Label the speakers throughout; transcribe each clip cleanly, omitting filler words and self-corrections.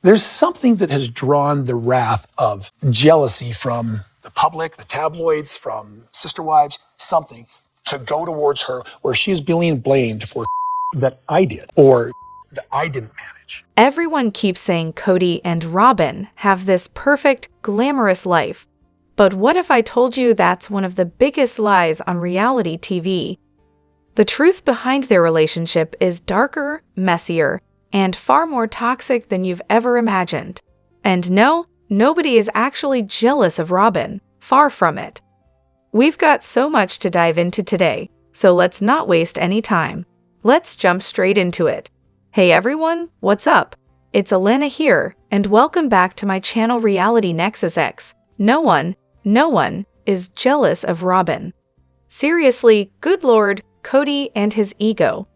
Speaker 1: There's something that has drawn the wrath of jealousy from the public, the tabloids, from sister wives, something to go towards her where she's being blamed for that I did or that I didn't manage.
Speaker 2: Everyone keeps saying Kody and Robyn have this perfect, glamorous life. But what if I told you that's one of the biggest lies on reality TV? The truth behind their relationship is darker, messier, and far more toxic than you've ever imagined. And no, nobody is actually jealous of Robyn. Far from it. We've got so much to dive into today, so let's not waste any time. Let's jump straight into it. Hey everyone, what's up? It's Elena here, and welcome back to my channel Reality Nexus X. No one is jealous of Robyn. Seriously, good lord, Kody and his ego.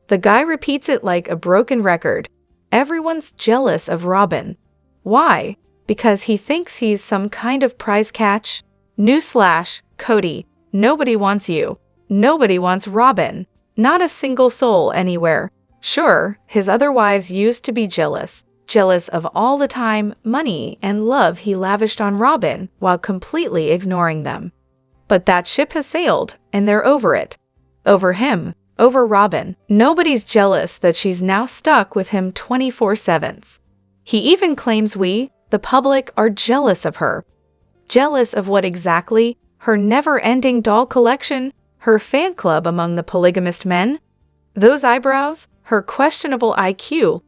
Speaker 2: The guy repeats it like a broken record. Everyone's jealous of Robyn. Why? Because he thinks he's some kind of prize catch? Newsflash, Kody, nobody wants you. Nobody wants Robyn. Not a single soul anywhere. Sure, his other wives used to be jealous of all the time, money, and love he lavished on Robyn while completely ignoring them. But that ship has sailed, and they're over it. Over him. Over Robyn. Nobody's jealous that she's now stuck with him 24/7. He even claims we, the public, are jealous of her. Jealous of what exactly? Her never-ending doll collection? Her fan club among the polygamist men? Those eyebrows? Her questionable IQ?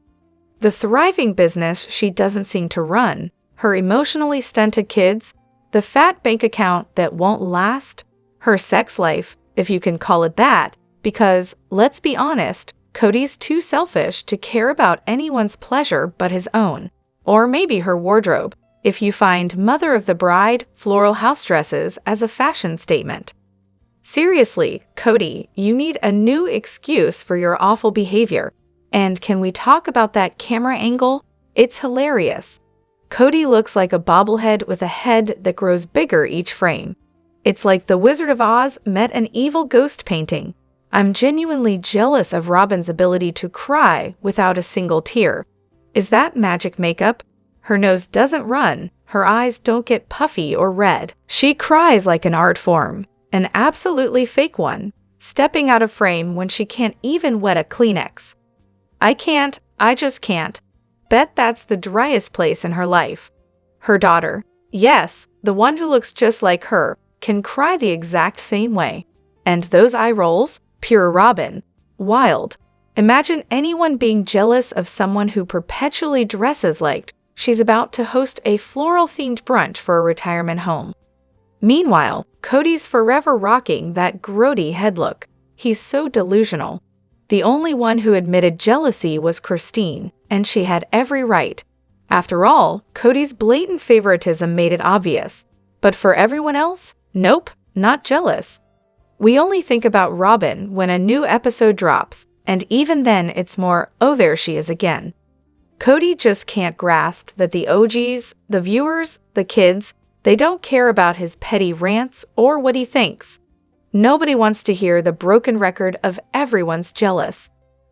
Speaker 2: The thriving business she doesn't seem to run? Her emotionally stunted kids? The fat bank account that won't last? Her sex life, if you can call it that? Because, let's be honest, Kody's too selfish to care about anyone's pleasure but his own. Or maybe her wardrobe, if you find Mother of the Bride floral house dresses as a fashion statement. Seriously, Kody, you need a new excuse for your awful behavior. And can we talk about that camera angle? It's hilarious. Kody looks like a bobblehead with a head that grows bigger each frame. It's like the Wizard of Oz met an evil ghost painting. I'm genuinely jealous of Robyn's ability to cry without a single tear. Is that magic makeup? Her nose doesn't run, her eyes don't get puffy or red. She cries like an art form, an absolutely fake one, stepping out of frame when she can't even wet a Kleenex. I just can't. Bet that's the driest place in her life. Her daughter, yes, the one who looks just like her, can cry the exact same way. And those eye rolls? Pure Robyn. Wild. Imagine anyone being jealous of someone who perpetually dresses like she's about to host a floral-themed brunch for a retirement home. Meanwhile, Kody's forever rocking that grody head look. He's so delusional. The only one who admitted jealousy was Christine, and she had every right. After all, Kody's blatant favoritism made it obvious. But for everyone else, nope, not jealous. We only think about Robyn when a new episode drops, and even then it's more, oh there she is again. Kody just can't grasp that the OGs, the viewers, the kids, they don't care about his petty rants or what he thinks. Nobody wants to hear the broken record of everyone's jealous.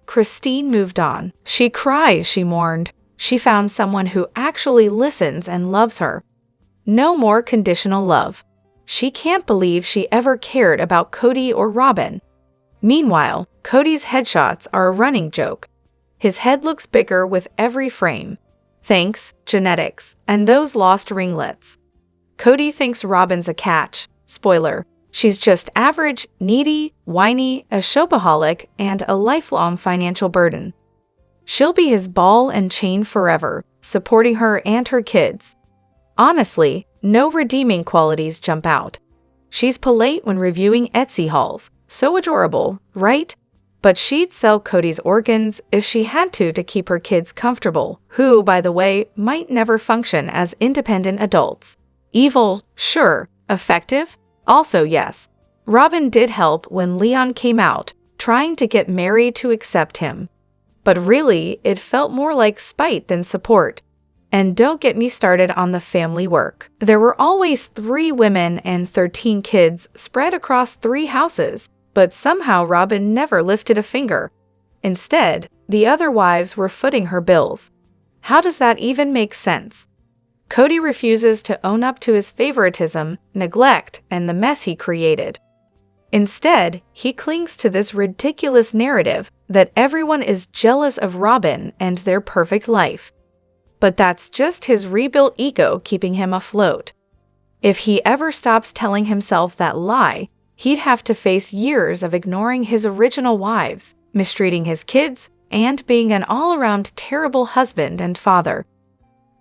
Speaker 2: Christine moved on. She cries, she mourned. She found someone who actually listens and loves her. No more conditional love. She can't believe she ever cared about Kody or Robyn. Meanwhile, Kody's headshots are a running joke. His head looks bigger with every frame. Thanks, genetics, and those lost ringlets. Kody thinks Robyn's a catch. Spoiler, she's just average, needy, whiny, a shopaholic, and a lifelong financial burden. She'll be his ball and chain forever, supporting her and her kids. Honestly, no redeeming qualities jump out. She's polite when reviewing Etsy hauls. So adorable, right? But she'd sell Kody's organs if she had to keep her kids comfortable, who, by the way, might never function as independent adults. Evil, sure. Effective? Also yes. Robyn did help when Leon came out, trying to get Mary to accept him. But really, it felt more like spite than support. And don't get me started on the family work. There were always 3 women and 13 kids spread across 3 houses, but somehow Robyn never lifted a finger. Instead, the other wives were footing her bills. How does that even make sense? Kody refuses to own up to his favoritism, neglect, and the mess he created. Instead, he clings to this ridiculous narrative that everyone is jealous of Robyn and their perfect life. But that's just his rebuilt ego keeping him afloat. If he ever stops telling himself that lie, he'd have to face years of ignoring his original wives, mistreating his kids, and being an all-around terrible husband and father.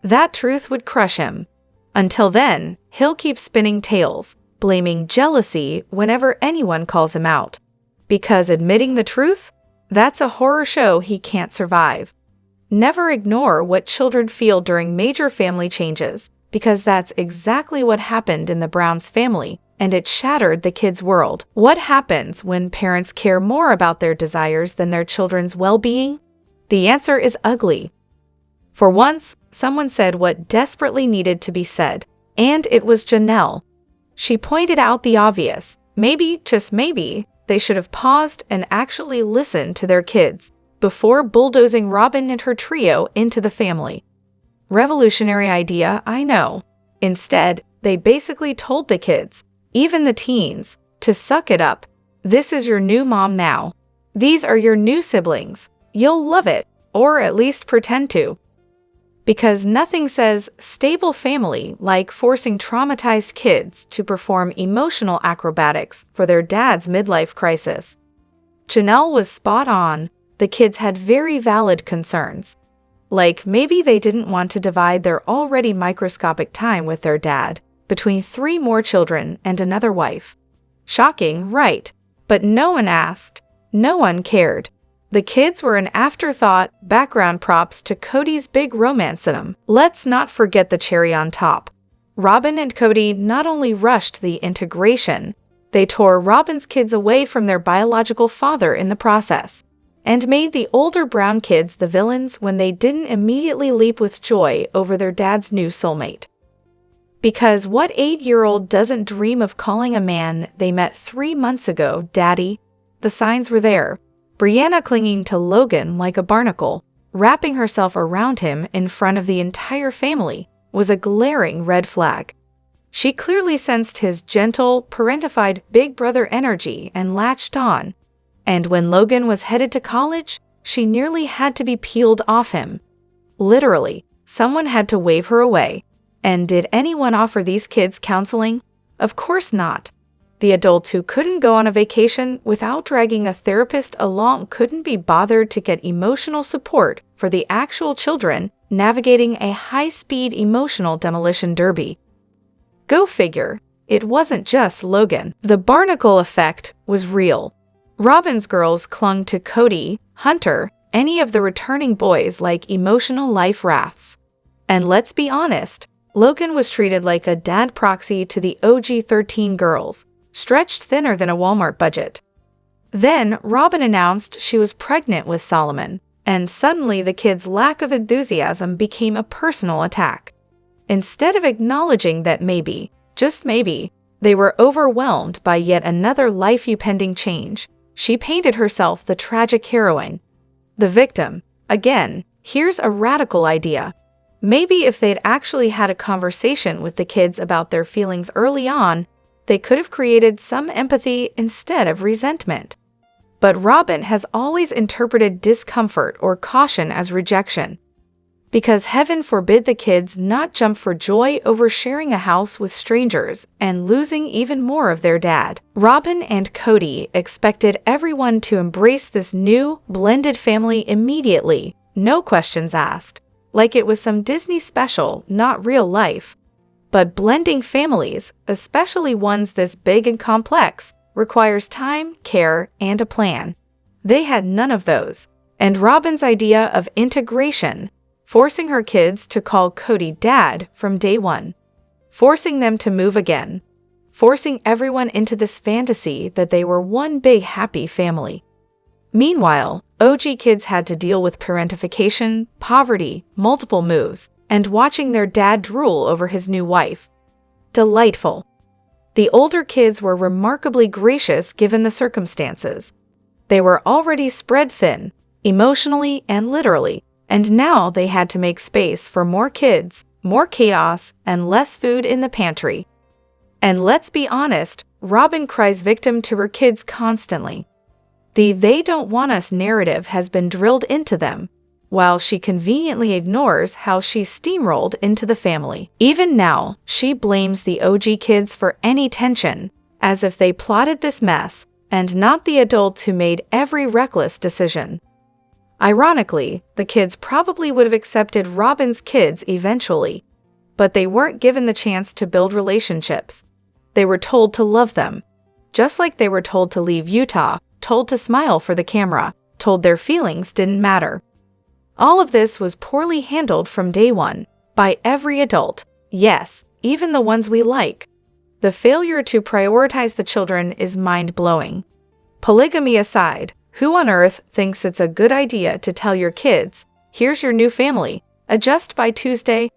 Speaker 2: That truth would crush him. Until then, he'll keep spinning tales, blaming jealousy whenever anyone calls him out. Because admitting the truth? That's a horror show he can't survive. Never ignore what children feel during major family changes, because that's exactly what happened in the Browns family, and it shattered the kids' world. What happens when parents care more about their desires than their children's well-being? The answer is ugly. For once, someone said what desperately needed to be said, and it was Janelle. She pointed out the obvious. Maybe, just maybe, they should have paused and actually listened to their kids before bulldozing Robyn and her trio into the family. Revolutionary idea, I know. Instead, they basically told the kids, even the teens, to suck it up. This is your new mom now. These are your new siblings. You'll love it, or at least pretend to. Because nothing says stable family like forcing traumatized kids to perform emotional acrobatics for their dad's midlife crisis. Janelle was spot on. The kids had very valid concerns. Like maybe they didn't want to divide their already microscopic time with their dad between 3 more children and another wife. Shocking, right? But no one asked. No one cared. The kids were an afterthought, background props to Kody's big romance in them. Let's not forget the cherry on top. Robyn and Kody not only rushed the integration, they tore Robyn's kids away from their biological father in the process, and made the older Brown kids the villains when they didn't immediately leap with joy over their dad's new soulmate. Because what 8-year-old doesn't dream of calling a man they met 3 months ago daddy? The signs were there. Brianna clinging to Logan like a barnacle, wrapping herself around him in front of the entire family, was a glaring red flag. She clearly sensed his gentle, parentified big brother energy and latched on. And when Logan was headed to college, she nearly had to be peeled off him. Literally, someone had to wave her away. And did anyone offer these kids counseling? Of course not. The adults who couldn't go on a vacation without dragging a therapist along couldn't be bothered to get emotional support for the actual children navigating a high-speed emotional demolition derby. Go figure, it wasn't just Logan. The barnacle effect was real. Robyn's girls clung to Kody, Hunter, any of the returning boys like emotional life rafts. And let's be honest, Logan was treated like a dad proxy to the OG 13 girls, stretched thinner than a Walmart budget. Then Robyn announced she was pregnant with Solomon, and suddenly the kids' lack of enthusiasm became a personal attack. Instead of acknowledging that maybe, just maybe, they were overwhelmed by yet another life-upending change, she painted herself the tragic heroine. The victim. Again, here's a radical idea. Maybe if they'd actually had a conversation with the kids about their feelings early on, they could have created some empathy instead of resentment. But Robyn has always interpreted discomfort or caution as rejection. Because heaven forbid the kids not jump for joy over sharing a house with strangers and losing even more of their dad. Robyn and Kody expected everyone to embrace this new, blended family immediately, no questions asked, like it was some Disney special, not real life. But blending families, especially ones this big and complex, requires time, care, and a plan. They had none of those. And Robyn's idea of integration, forcing her kids to call Kody dad from day one, forcing them to move again, forcing everyone into this fantasy that they were one big happy family. Meanwhile, OG kids had to deal with parentification, poverty, multiple moves, and watching their dad drool over his new wife. Delightful. The older kids were remarkably gracious given the circumstances. They were already spread thin, emotionally and literally, And now they had to make space for more kids, more chaos, and less food in the pantry. And let's be honest, Robyn cries victim to her kids constantly. The "they don't want us" narrative has been drilled into them, while she conveniently ignores how she steamrolled into the family. Even now, she blames the OG kids for any tension, as if they plotted this mess, and not the adults who made every reckless decision. Ironically, the kids probably would have accepted Robyn's kids eventually, but they weren't given the chance to build relationships. They were told to love them, just like they were told to leave Utah, told to smile for the camera, told their feelings didn't matter. All of this was poorly handled from day one, by every adult, yes, even the ones we like. The failure to prioritize the children is mind-blowing. Polygamy aside, who on earth thinks it's a good idea to tell your kids, "Here's your new family, adjust by Tuesday"?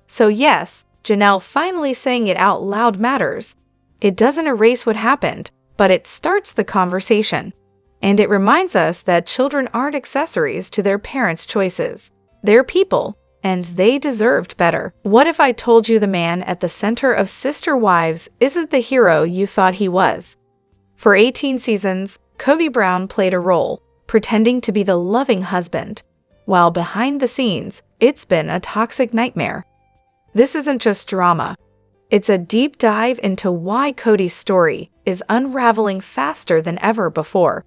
Speaker 2: So yes, Janelle finally saying it out loud matters. It doesn't erase what happened, but it starts the conversation. And it reminds us that children aren't accessories to their parents' choices. They're people, and they deserved better. What if I told you the man at the center of Sister Wives isn't the hero you thought he was? For 18 seasons, Kody Brown played a role, pretending to be the loving husband, while behind the scenes, it's been a toxic nightmare. This isn't just drama. It's a deep dive into why Kody's story is unraveling faster than ever before.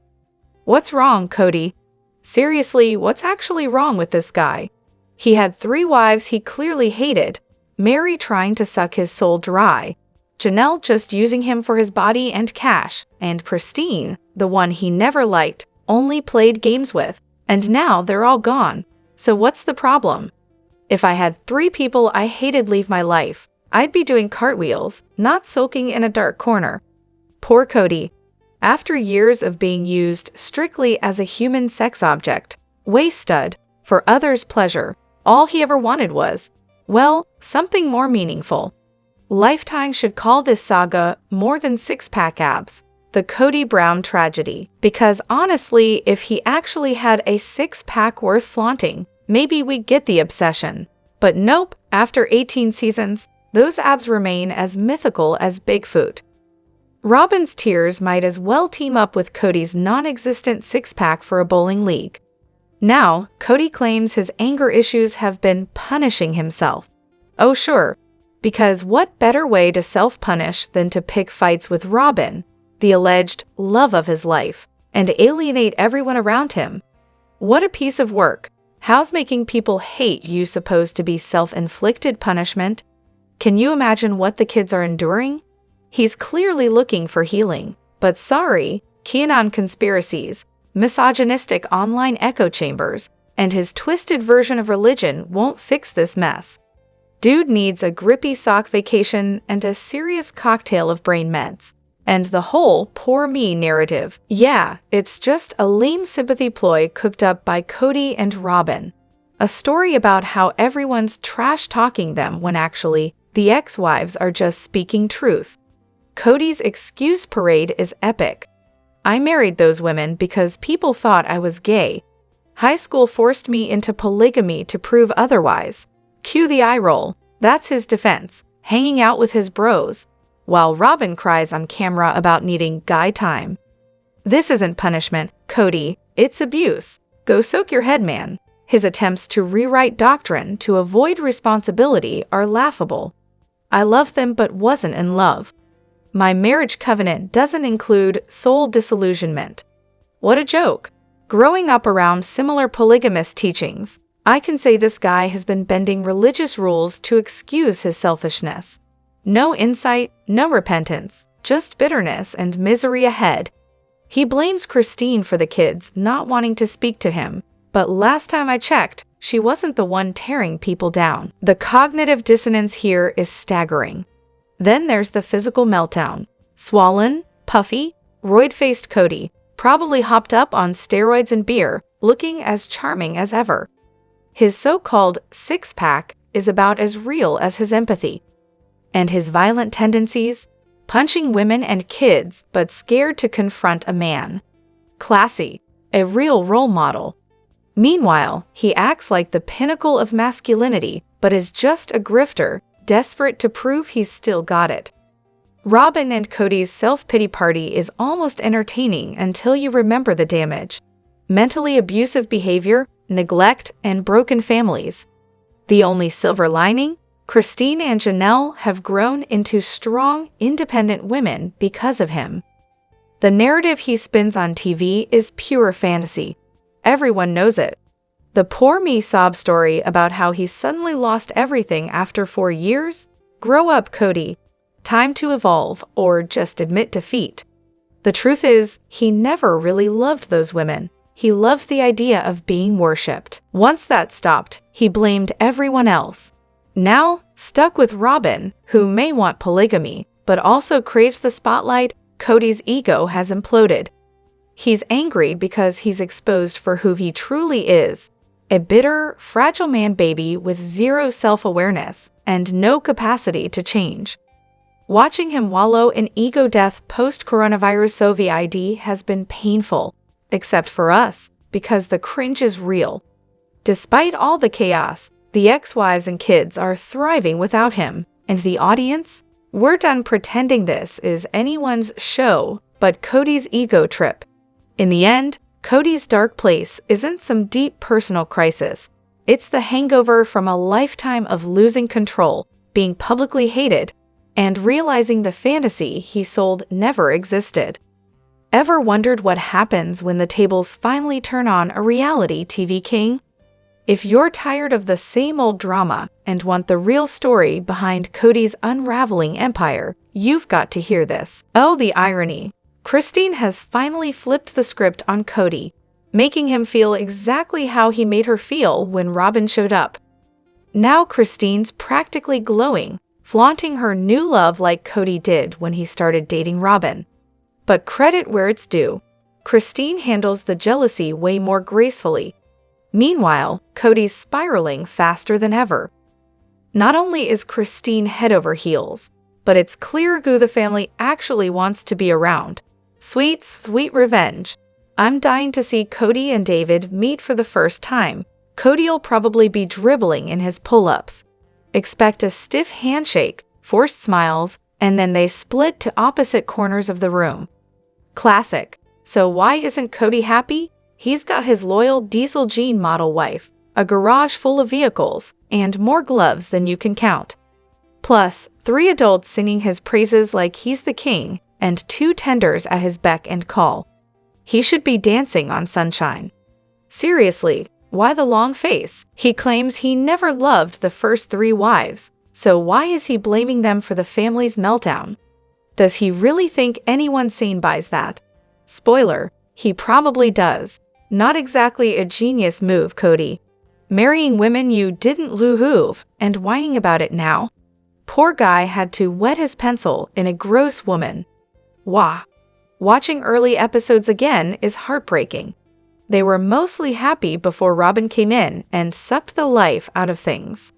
Speaker 2: What's wrong, Kody? Seriously, what's actually wrong with this guy? He had 3 wives he clearly hated, Mary trying to suck his soul dry, Janelle just using him for his body and cash, and Pristine, the one he never liked, only played games with, and now they're all gone. So what's the problem? If I had 3 people I hated leave my life, I'd be doing cartwheels, not sulking in a dark corner. Poor Kody. After years of being used strictly as a human sex object, waist stud, for others' pleasure, all he ever wanted was, well, something more meaningful. Lifetime should call this saga more than six-pack abs, the Kody Brown tragedy, because honestly, if he actually had a six-pack worth flaunting, maybe we'd get the obsession. But nope, after 18 seasons, those abs remain as mythical as Bigfoot. Robyn's tears might as well team up with Kody's non-existent six-pack for a bowling league. Now, Kody claims his anger issues have been punishing himself. Oh sure, because what better way to self-punish than to pick fights with Robyn, the alleged love of his life, and alienate everyone around him? What a piece of work. How's making people hate you supposed to be self-inflicted punishment? Can you imagine what the kids are enduring? He's clearly looking for healing, but sorry, QAnon conspiracies, misogynistic online echo chambers, and his twisted version of religion won't fix this mess. Dude needs a grippy sock vacation and a serious cocktail of brain meds. And the whole poor me narrative. Yeah, it's just a lame sympathy ploy cooked up by Kody and Robyn. A story about how everyone's trash-talking them when actually, the ex-wives are just speaking truth. Kody's excuse parade is epic. I married those women because people thought I was gay. High school forced me into polygamy to prove otherwise. Cue the eye roll. That's his defense, hanging out with his bros, while Robyn cries on camera about needing guy time. This isn't punishment, Kody, it's abuse. Go soak your head, man. His attempts to rewrite doctrine to avoid responsibility are laughable. I love them but wasn't in love. My marriage covenant doesn't include soul disillusionment. What a joke. Growing up around similar polygamous teachings, I can say this guy has been bending religious rules to excuse his selfishness. No insight, no repentance, just bitterness and misery ahead. He blames Christine for the kids not wanting to speak to him, but last time I checked, she wasn't the one tearing people down. The cognitive dissonance here is staggering. Then there's the physical meltdown. Swollen, puffy, roid-faced Kody, probably hopped up on steroids and beer, looking as charming as ever. His so-called six-pack is about as real as his empathy. And his violent tendencies? Punching women and kids, but scared to confront a man. Classy. A real role model. Meanwhile, he acts like the pinnacle of masculinity, but is just a grifter, desperate to prove he's still got it. Robyn and Kody's self-pity party is almost entertaining until you remember the damage. Mentally abusive behavior, neglect, and broken families. The only silver lining? Christine and Janelle have grown into strong, independent women because of him. The narrative he spins on TV is pure fantasy. Everyone knows it. The poor me sob story about how he suddenly lost everything after 4 years? Grow up, Kody. Time to evolve, or just admit defeat. The truth is, he never really loved those women. He loved the idea of being worshipped. Once that stopped, he blamed everyone else. Now, stuck with Robyn, who may want polygamy, but also craves the spotlight, Kody's ego has imploded. He's angry because he's exposed for who he truly is. A bitter, fragile man-baby with zero self-awareness and no capacity to change. Watching him wallow in ego death post-coronavirus COVID has been painful, except for us, because the cringe is real. Despite all the chaos, the ex-wives and kids are thriving without him, and the audience? We're done pretending this is anyone's show but Kody's ego trip. In the end, Kody's dark place isn't some deep personal crisis. It's the hangover from a lifetime of losing control, being publicly hated, and realizing the fantasy he sold never existed. Ever wondered what happens when the tables finally turn on a reality TV king? If you're tired of the same old drama and want the real story behind Kody's unraveling empire, you've got to hear this. Oh, the irony. Christine has finally flipped the script on Kody, making him feel exactly how he made her feel when Robyn showed up. Now Christine's practically glowing, flaunting her new love like Kody did when he started dating Robyn. But credit where it's due. Christine handles the jealousy way more gracefully. Meanwhile, Kody's spiraling faster than ever. Not only is Christine head over heels, but it's clear who the family actually wants to be around. Sweet, sweet revenge. I'm dying to see Kody and David meet for the first time. Kody'll probably be dribbling in his pull-ups. Expect a stiff handshake, forced smiles, and then they split to opposite corners of the room. Classic. So why isn't Kody happy? He's got his loyal Diesel Jean model wife, a garage full of vehicles, and more gloves than you can count. Plus, 3 adults singing his praises like he's the king, and 2 tenders at his beck and call. He should be dancing on sunshine. Seriously, why the long face? He claims he never loved the first 3 wives, so why is he blaming them for the family's meltdown? Does he really think anyone sane buys that? Spoiler, he probably does. Not exactly a genius move, Kody. Marrying women you didn't loo-hoove and whining about it now. Poor guy had to wet his pencil in a gross woman. Wah. Watching early episodes again is heartbreaking. They were mostly happy before Robyn came in and sucked the life out of things.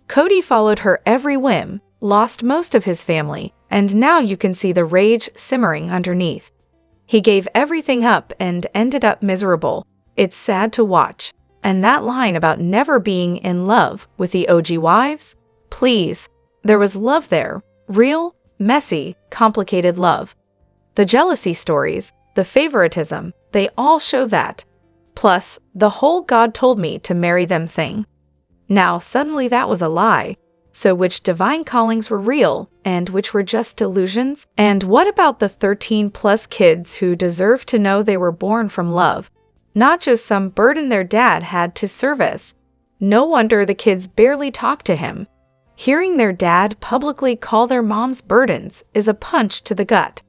Speaker 2: Kody followed her every whim, lost most of his family, and now you can see the rage simmering underneath. He gave everything up and ended up miserable. It's sad to watch. And that line about never being in love with the OG wives? Please. There was love there. Real, messy, complicated love. The jealousy stories, the favoritism, they all show that. Plus, the whole God told me to marry them thing. Now, suddenly that was a lie. So which divine callings were real and which were just delusions? And what about the 13+ kids who deserve to know they were born from love, not just some burden their dad had to service? No wonder the kids barely talk to him. Hearing their dad publicly call their moms burdens is a punch to the gut.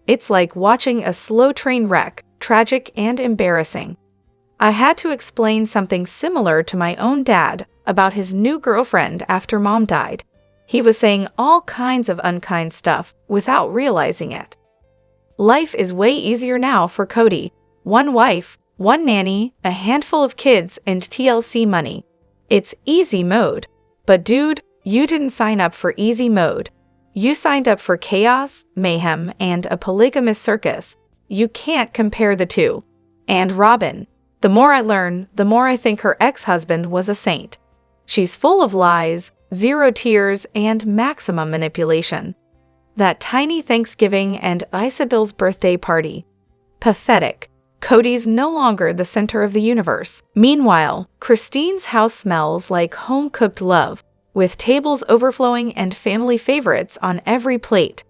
Speaker 2: It's like watching a slow train wreck, tragic and embarrassing. I had to explain something similar to my own dad about his new girlfriend after mom died. He was saying all kinds of unkind stuff without realizing it. Life is way easier now for Kody. 1 wife, 1 nanny, a handful of kids, and TLC money. It's easy mode. But dude, you didn't sign up for easy mode. You signed up for chaos, mayhem, and a polygamous circus. You can't compare the two. And Robyn. The more I learn, the more I think her ex-husband was a saint. She's full of lies, zero tears, and maximum manipulation. That tiny Thanksgiving and Isabel's birthday party. Pathetic. Kody's no longer the center of the universe. Meanwhile, Christine's house smells like home-cooked love, with tables overflowing and family favorites on every plate.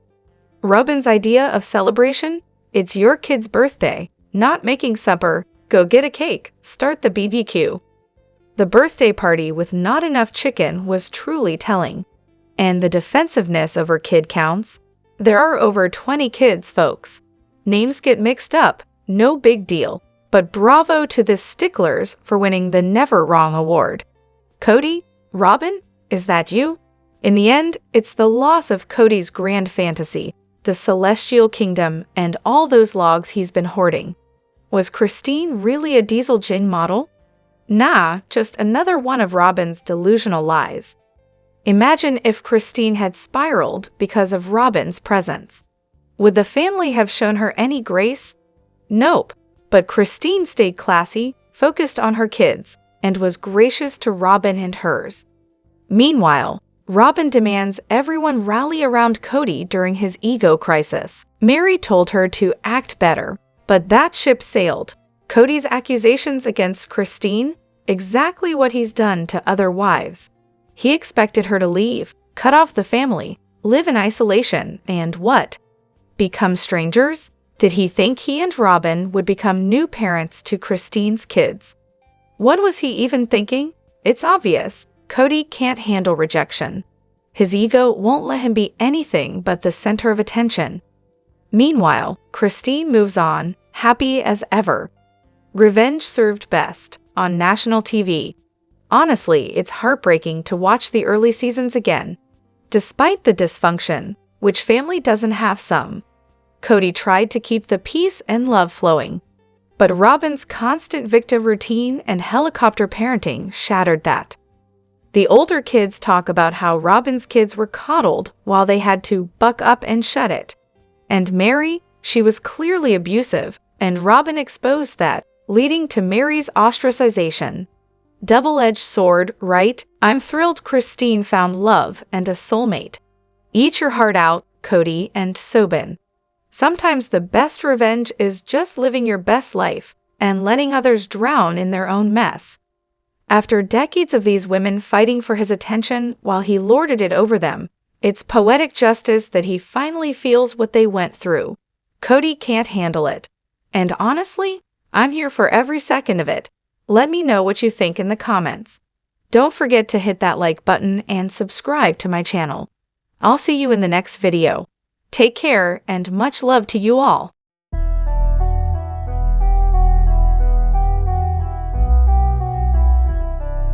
Speaker 2: Robyn's idea of celebration? It's your kid's birthday, not making supper. Go get a cake, start the BBQ. The birthday party with not enough chicken was truly telling. And the defensiveness over kid counts? There are over 20 kids, folks. Names get mixed up, no big deal. But bravo to the sticklers for winning the Never Wrong award. Kody? Robyn? Is that you? In the end, it's the loss of Kody's grand fantasy, the celestial kingdom, and all those logs he's been hoarding. Was Christine really a diesel gin model? Nah, just another one of Robyn's delusional lies. Imagine if Christine had spiraled because of Robyn's presence. Would the family have shown her any grace? Nope, but Christine stayed classy, focused on her kids, and was gracious to Robyn and hers. Meanwhile, Robyn demands everyone rally around Kody during his ego crisis. Mary told her to act better, but that ship sailed. Kody's accusations against Christine? Exactly what he's done to other wives. He expected her to leave, cut off the family, live in isolation, and what? Become strangers? Did he think he and Robyn would become new parents to Christine's kids? What was he even thinking? It's obvious. Kody can't handle rejection. His ego won't let him be anything but the center of attention. Meanwhile, Christine moves on, happy as ever. Revenge served best on national TV. Honestly, it's heartbreaking to watch the early seasons again. Despite the dysfunction, which family doesn't have some? Kody tried to keep the peace and love flowing. But Robyn's constant victim routine and helicopter parenting shattered that. The older kids talk about how Robyn's kids were coddled while they had to buck up and shut it. And Mary, she was clearly abusive, and Robyn exposed that, leading to Mary's ostracization. Double-edged sword, right? I'm thrilled Christine found love and a soulmate. Eat your heart out, Kody and Robyn. Sometimes the best revenge is just living your best life and letting others drown in their own mess. After decades of these women fighting for his attention while he lorded it over them, it's poetic justice that he finally feels what they went through. Kody can't handle it. And honestly, I'm here for every second of it. Let me know what you think in the comments. Don't forget to hit that like button and subscribe to my channel. I'll see you in the next video. Take care and much love to you all.